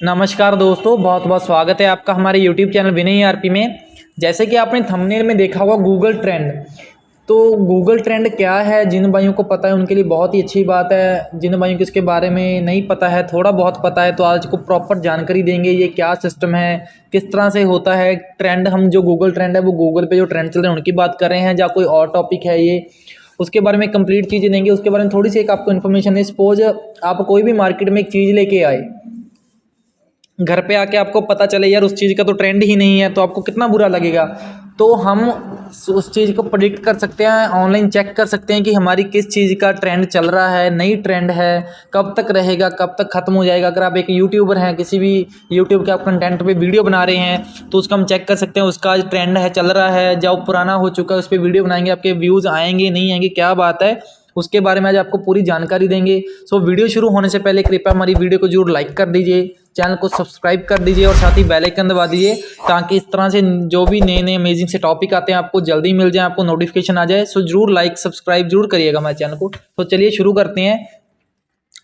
नमस्कार दोस्तों, बहुत बहुत स्वागत है आपका हमारे YouTube चैनल विनय ERP में। जैसे कि आपने थंबनेल में देखा होगा गूगल ट्रेंड। तो गूगल ट्रेंड क्या है, जिन भाइयों को पता है उनके लिए बहुत ही अच्छी बात है। जिन भाइयों को इसके बारे में नहीं पता है, थोड़ा बहुत पता है, तो आज को प्रॉपर जानकारी देंगे। ये क्या सिस्टम है, किस तरह से होता है ट्रेंड। हम जो गूगल ट्रेंड है वो गूगल पे जो ट्रेंड चल रहे हैं उनकी बात कर रहे हैं, या कोई और टॉपिक है ये, उसके बारे में कंप्लीट चीज़ें देंगे। उसके बारे में थोड़ी सी एक आपको इन्फॉर्मेशन है। सपोज आप कोई भी मार्केट में एक चीज़ लेके आए, घर पे आके आपको पता चले यार उस चीज़ का तो ट्रेंड ही नहीं है, तो आपको कितना बुरा लगेगा। तो हम उस चीज़ को प्रेडिक्ट कर सकते हैं, ऑनलाइन चेक कर सकते हैं कि हमारी किस चीज़ का ट्रेंड चल रहा है, नई ट्रेंड है, कब तक रहेगा, कब तक ख़त्म हो जाएगा। अगर आप एक यूट्यूबर हैं, किसी भी यूट्यूब के आप कंटेंट पे वीडियो बना रहे हैं, तो उसका हम चेक कर सकते हैं उसका ट्रेंड है, चल रहा है, जब पुराना हो चुका है उस पर वीडियो बनाएंगे, आपके व्यूज़ आएंगे नहीं आएंगे, क्या बात है, उसके बारे में आज आपको पूरी जानकारी देंगे। सो वीडियो शुरू होने से पहले कृपया हमारी वीडियो को जरूर लाइक कर दीजिए, चैनल को सब्सक्राइब कर दीजिए और साथ ही बेल आइकन दबा दीजिए, ताकि इस तरह से जो भी नए नए अमेजिंग से टॉपिक आते हैं आपको जल्दी मिल जाए, आपको नोटिफिकेशन आ जाए। सो जरूर लाइक सब्सक्राइब जरूर करिएगा हमारे चैनल को। तो चलिए शुरू करते हैं।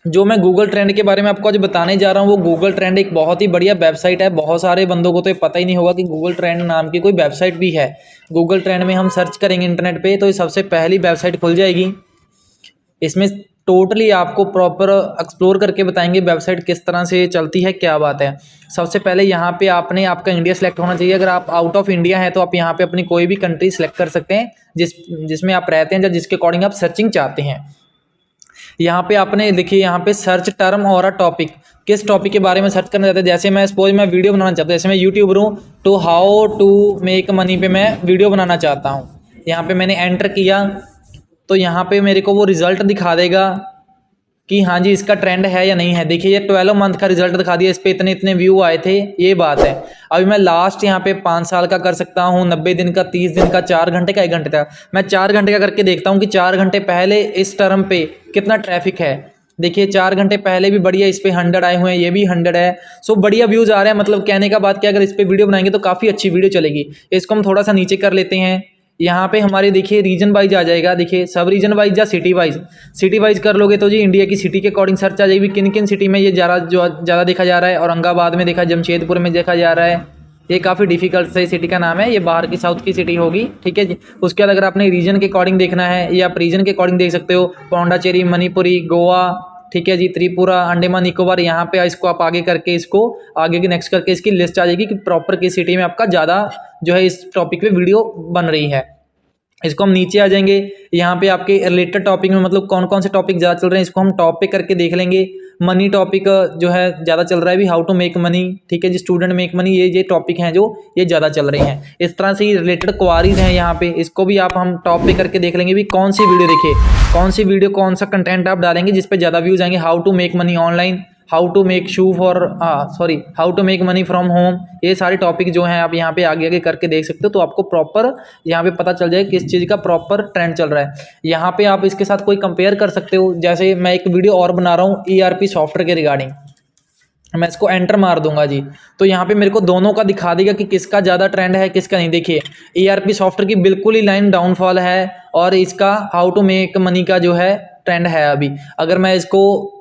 जो मैं गूगल ट्रेंड के बारे में आपको आज बताने जा रहा हूँ, वो गूगल ट्रेंड एक बहुत ही बढ़िया वेबसाइट है। बहुत सारे बंदों को तो ये पता ही नहीं होगा कि गूगल ट्रेंड नाम की कोई वेबसाइट भी है। गूगल ट्रेंड में हम सर्च करेंगे इंटरनेट पे, तो ये सबसे पहली वेबसाइट खुल जाएगी। इसमें टोटली आपको प्रॉपर एक्सप्लोर करके बताएंगे वेबसाइट किस तरह से चलती है, क्या बात है। सबसे पहले यहाँ पे आपका इंडिया सेलेक्ट होना चाहिए। अगर आप आउट ऑफ इंडिया हैं तो आप यहाँ पे अपनी कोई भी कंट्री सेलेक्ट कर सकते हैं जिसमें आप रहते हैं, या जिसके अकॉर्डिंग आप सर्चिंग चाहते हैं। यहाँ पे आपने देखिए, यहाँ पे सर्च टर्म और टॉपिक, किस टॉपिक के बारे में सर्च करना चाहते हैं। जैसे मैं सपोज मैं वीडियो बनाना चाहता हूँ, जैसे मैं यूट्यूबर हूँ, तो हाउ टू मेक मनी पे मैं वीडियो बनाना चाहता हूँ। यहाँ पे मैंने एंटर किया तो यहाँ पे मेरे को वो रिज़ल्ट दिखा देगा कि हाँ जी इसका ट्रेंड है या नहीं है। देखिए ये 12 मंथ का रिजल्ट दिखा दिया, इस पे इतने इतने व्यू आए थे, ये बात है। अभी मैं लास्ट यहाँ पे 5 साल का कर सकता हूँ, 90 दिन का, 30 दिन का, 4 घंटे का, 1 घंटे का। मैं 4 घंटे का करके देखता हूँ कि 4 घंटे पहले इस टर्म पे कितना ट्रैफिक है। देखिए 4 घंटे पहले भी बढ़िया, इस पे 100 आए हुए हैं, ये भी 100 है। सो बढ़िया व्यूज़ आ रहे हैं। मतलब कहने का बात क्या, अगर इस पे वीडियो बनाएंगे तो काफ़ी अच्छी वीडियो चलेगी। इसको हम थोड़ा सा नीचे कर लेते हैं। यहाँ पे हमारे देखिए रीजन वाइज आ जाएगा। देखिए सब रीजन वाइज या सिटी वाइज कर लोगे तो जी इंडिया की सिटी के अकॉर्डिंग सर्च आ जाएगी, किन किन सिटी में ये ज़्यादा देखा जा रहा है। औरंगाबाद में देखा, जमशेदपुर में देखा जा रहा है। ये काफ़ी डिफिकल्ट से सिटी का नाम है, ये बाहर की साउथ की सिटी होगी, ठीक है जी। उसके बाद अगर आपने रीजन के अकॉर्डिंग देखना है, ये आप रीजन के अकॉर्डिंग देख सकते हो। पौंडाचेरी, मणिपुरी, गोवा, ठीक है जी, त्रिपुरा, अंडमान निकोबार। यहाँ पे इसको आप आगे करके, इसको आगे की नेक्स्ट करके इसकी लिस्ट आ जाएगी कि प्रॉपर किस सिटी में आपका ज़्यादा जो है इस टॉपिक पे वीडियो बन रही है। इसको हम नीचे आ जाएंगे। यहाँ पे आपके रिलेटेड टॉपिक में मतलब कौन कौन से टॉपिक ज़्यादा चल रहे हैं, इसको हम टॉप पे करके देख लेंगे। मनी टॉपिक जो है ज़्यादा चल रहा है अभी, हाउ टू मेक मनी, ठीक है जी, स्टूडेंट मेक मनी, ये टॉपिक हैं जो ये ज़्यादा चल रहे हैं। इस तरह से ये रिलेटेड क्वारीज हैं यहाँ पे, इसको भी आप हम टॉप पे करके देख लेंगे भी कौन सी वीडियो देखिए, कौन सी वीडियो, कौन सा कंटेंट आप डालेंगे जिस पे ज़्यादा व्यूज़ आएंगे। How to make money online, how to make shoe for how to make money from home, ये सारे टॉपिक जो हैं आप यहाँ पे आगे आगे करके देख सकते हो। तो आपको प्रॉपर यहाँ पे पता चल जाए किस चीज़ का प्रॉपर ट्रेंड चल रहा है। यहाँ पे आप इसके साथ कोई कंपेयर कर सकते हो। जैसे मैं एक वीडियो और बना रहा हूँ ERP सॉफ्टवेयर के रिगार्डिंग, मैं इसको एंटर मार दूंगा जी, तो यहाँ पे मेरे को दोनों का दिखा देगा कि किसका ज़्यादा ट्रेंड है किसका नहीं। देखिए ERP सॉफ्टवेयर की बिल्कुल ही लाइन डाउनफॉल है, और इसका हाउ टू मेक मनी का जो है ट्रेंड है अभी। अगर मैं इसको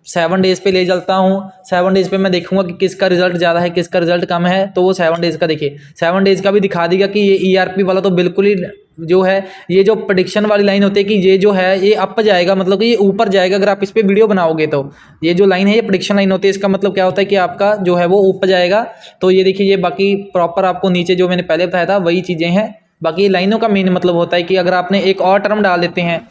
7 डेज़ पे ले चलता हूँ, 7 डेज़ पे मैं देखूंगा कि किसका रिजल्ट ज़्यादा है किसका रिजल्ट कम है, तो वो 7 डेज़ का देखिए 7 डेज़ का भी दिखा देगा कि ये ERP वाला तो बिल्कुल ही जो है, ये जो प्रेडिक्शन वाली लाइन होती है कि ये जो है ये अप जाएगा, मतलब कि ये ऊपर जाएगा अगर आप इस पर वीडियो बनाओगे। तो ये जो लाइन है ये प्रेडिक्शन लाइन होती है, इसका मतलब क्या होता है कि आपका जो है वो ऊपर जाएगा। तो ये देखिए, ये बाकी प्रॉपर आपको नीचे जो मैंने पहले बताया था वही चीज़ें हैं। बाकी लाइनों का मेन मतलब होता है कि अगर आपने एक और टर्म डाल देते हैं,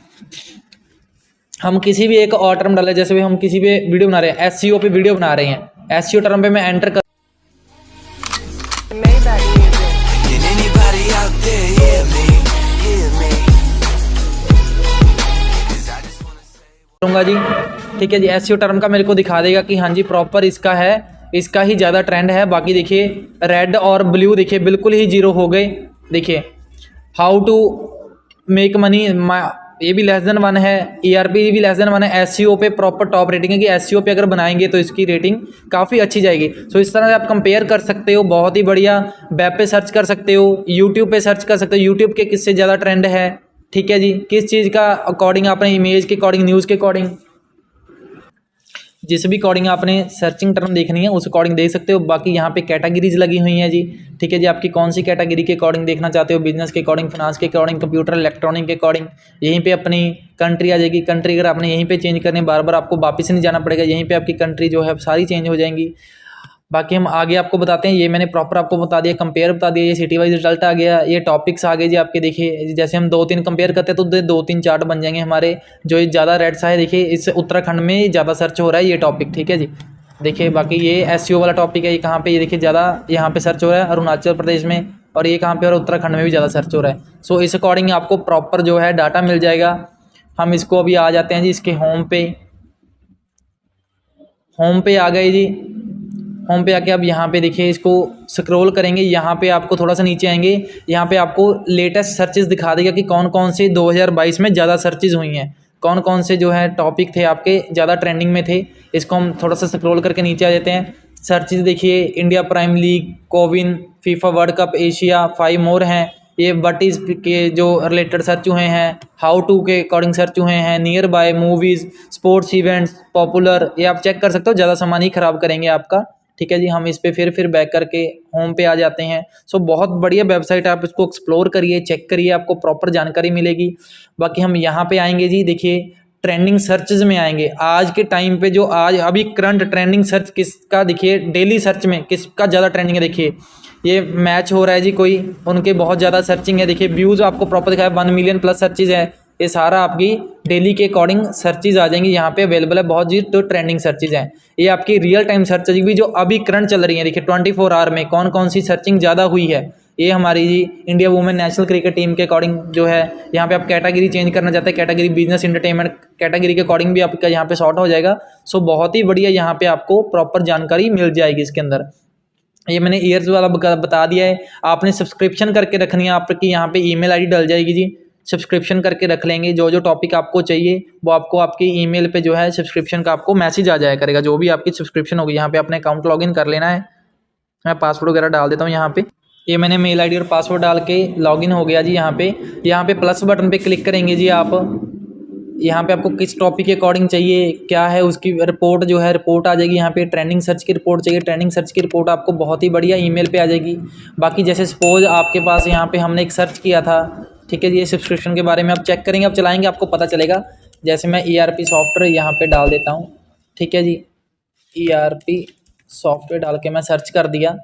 हम किसी भी एक और टर्म डालें, जैसे भी हम किसी भी वीडियो बना रहे हैं, SEO पे वीडियो बना रहे हैं, SEO टर्म पे मैं एंटर करूँगा जी, ठीक है जी। SEO टर्म का मेरे को दिखा देगा कि हाँ जी प्रॉपर इसका है, इसका ही ज़्यादा ट्रेंड है। बाकी देखिए रेड और ब्लू देखिए बिल्कुल ही जीरो हो गए। देखिए हाउ टू मेक मनी, ये भी <1 है, ERP भी <1 है। SEO पे प्रॉपर टॉप रेटिंग है कि SEO पे अगर बनाएंगे तो इसकी रेटिंग काफ़ी अच्छी जाएगी। सो इस तरह से आप कंपेयर कर सकते हो, बहुत ही बढ़िया। वेब पे सर्च कर सकते हो, यूट्यूब पे सर्च कर सकते हो, यूट्यूब के किससे ज़्यादा ट्रेंड है, ठीक है जी, किस चीज़ का अकॉर्डिंग आपने, इमेज के अकॉर्डिंग, न्यूज़ के अकॉर्डिंग। जिस भी अकॉर्डिंग आपने सर्चिंग टर्म देखनी है उस अकॉर्डिंग देख सकते हो। बाकी यहाँ पे कैटेगरीज लगी हुई हैं जी, ठीक है जी। आपकी कौन सी कैटेगरी के अकॉर्डिंग देखना चाहते हो, बिजनेस के अकॉर्डिंग, फिनांस के अकॉर्डिंग, कंप्यूटर इलेक्ट्रॉनिक के अकॉर्डिंग। यहीं पे अपनी कंट्री आ जाएगी। कंट्री अगर आपने यहीं पे चेंज करनी, बार बार आपको वापस नहीं जाना पड़ेगा, यहीं पे आपकी कंट्री जो है सारी चेंज हो जाएंगी। बाकी हम आगे आपको बताते हैं। ये मैंने प्रॉपर आपको बता दिया, कंपेयर बता दिया, ये सिटी वाइज रिजल्ट आ गया, ये टॉपिक्स आ गए जी आपके। देखिए जैसे हम 2-3 कंपेयर करते हैं तो 2-3 चार्ट बन जाएंगे हमारे। जो ये ज़्यादा रेड सा है, देखिए इस उत्तराखंड में ज़्यादा सर्च हो रहा है ये टॉपिक, ठीक है जी। देखिए बाकी ये SEO वाला टॉपिक है, ये कहाँ पे, ये देखिए ज़्यादा यहाँ पे सर्च हो रहा है अरुणाचल प्रदेश में, और ये कहाँ पे, और उत्तराखंड में भी ज़्यादा सर्च हो रहा है। सो इस अकॉर्डिंग आपको प्रॉपर जो है डाटा मिल जाएगा। हम इसको अभी आ जाते हैं जी इसके होम पे आ गए जी। होम पे आके अब यहाँ पे देखिए इसको स्क्रॉल करेंगे, यहाँ पे आपको थोड़ा सा नीचे आएंगे, यहाँ पे आपको लेटेस्ट सर्चेस दिखा देगा कि कौन कौन से 2022 में ज़्यादा सर्चेस हुई हैं, कौन कौन से जो है टॉपिक थे आपके ज़्यादा ट्रेंडिंग में थे। इसको हम थोड़ा सा स्क्रॉल करके नीचे आ जाते हैं। सर्चेस देखिए India prime league, CoWIN, FIFA world cup Asia, 5 मोर हैं। ये व्हाट इज़ के जो रिलेटेड सर्च हुए हैं, हाउ टू के अकॉर्डिंग सर्च हुए हैं, near by, movies, sports events, popular, ये आप चेक कर सकते हो। ज़्यादा सामान ही ख़राब करेंगे आपका, ठीक है जी। हम इस पे फिर बैक करके होम पे आ जाते हैं। सो बहुत बढ़िया वेबसाइट है, आप इसको एक्सप्लोर करिए, चेक करिए, आपको प्रॉपर जानकारी मिलेगी। बाकी हम यहाँ पे आएंगे जी, देखिए ट्रेंडिंग सर्चेज में आएंगे। आज के टाइम पे जो आज अभी करंट ट्रेंडिंग सर्च किसका, देखिए डेली सर्च में किसका ज़्यादा ट्रेंडिंग है। देखिए ये मैच हो रहा है जी कोई, उनके बहुत ज़्यादा सर्चिंग है। देखिए व्यूज़ आपको प्रॉपर दिखाया, 1 मिलियन प्लस सर्चेज है। ये सारा आपकी डेली के अकॉर्डिंग सर्चेज आ जाएंगी, यहाँ पे अवेलेबल है बहुत जी। तो ट्रेंडिंग सर्चेज हैं, ये आपकी रियल टाइम सर्चेज भी जो अभी करंट चल रही है। देखिए 24 आवर में कौन कौन सी सर्चिंग ज़्यादा हुई है। ये हमारी जी India women national cricket team के अकॉर्डिंग जो है, यहाँ पे आप कैटेगरी चेंज करना चाहते हैं, कैटेगरी बिजनेस एंटरटेनमेंट कैटेगरी के अकॉर्डिंग भी आपका यहाँ पे सॉर्ट हो जाएगा। सो बहुत ही बढ़िया यहाँ पे आपको प्रॉपर जानकारी मिल जाएगी इसके अंदर। ये मैंने ईयर्स वाला बता दिया है। आपने सब्सक्रिप्शन करके रखनी है, आपकी यहाँ पे ईमेल आईडी डल जाएगी जी। सब्सक्रिप्शन करके रख लेंगे, जो जो टॉपिक आपको चाहिए वो आपको आपके ईमेल पे जो है सब्सक्रिप्शन का आपको मैसेज आ जाया करेगा। जो भी आपकी सब्सक्रिप्शन होगी, यहाँ पे अपने अकाउंट लॉगिन कर लेना है। मैं पासवर्ड वगैरह डाल देता हूँ यहाँ पे। ये मैंने मेल आईडी और पासवर्ड डाल के लॉगिन हो गया जी। यहाँ पे प्लस बटन पे क्लिक करेंगे जी आप। यहाँ पे आपको किस टॉपिक के अकॉर्डिंग चाहिए, क्या है उसकी रिपोर्ट जो है, रिपोर्ट आ जाएगी। यहाँ पे ट्रेंडिंग सर्च की रिपोर्ट चाहिए, ट्रेंडिंग सर्च की रिपोर्ट आपको बहुत ही बढ़िया ईमेल पे आ जाएगी। बाकी जैसे सपोज आपके पास यहाँ पे हमने एक सर्च किया था, ठीक है जी, ये सब्सक्रिप्शन के बारे में आप चेक करेंगे, आप चलाएंगे, आपको पता चलेगा। जैसे मैं ERP सॉफ्टवेयर यहाँ पे डाल देता हूँ, ठीक है जी। ERP सॉफ्टवेयर डाल के मैं सर्च कर दिया,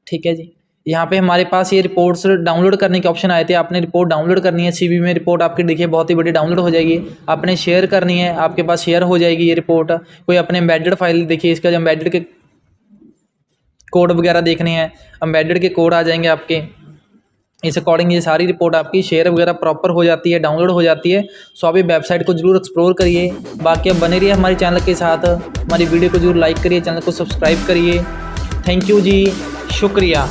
ठीक है जी। यहाँ पे हमारे पास ये रिपोर्ट्स डाउनलोड करने के ऑप्शन आए थे। आपने रिपोर्ट डाउनलोड करनी है, CV में रिपोर्ट आपकी देखिए बहुत ही बड़ी डाउनलोड हो जाएगी। आपने शेयर करनी है, आपके पास शेयर हो जाएगी ये रिपोर्ट। कोई अपने एम्बेडेड फाइल, देखिए इसका जो एम्बेडेड के कोड वगैरह देखने हैं, एम्बेडेड के कोड आ जाएंगे आपके। इस अकॉर्डिंग ये सारी रिपोर्ट आपकी शेयर वगैरह प्रॉपर हो जाती है, डाउनलोड हो जाती है। सो आप ये वेबसाइट को जरूर एक्सप्लोर करिए। बाकी अब बने रहिए हमारे चैनल के साथ, हमारी वीडियो को जरूर लाइक करिए, चैनल को सब्सक्राइब करिए। थैंक यू जी, शुक्रिया।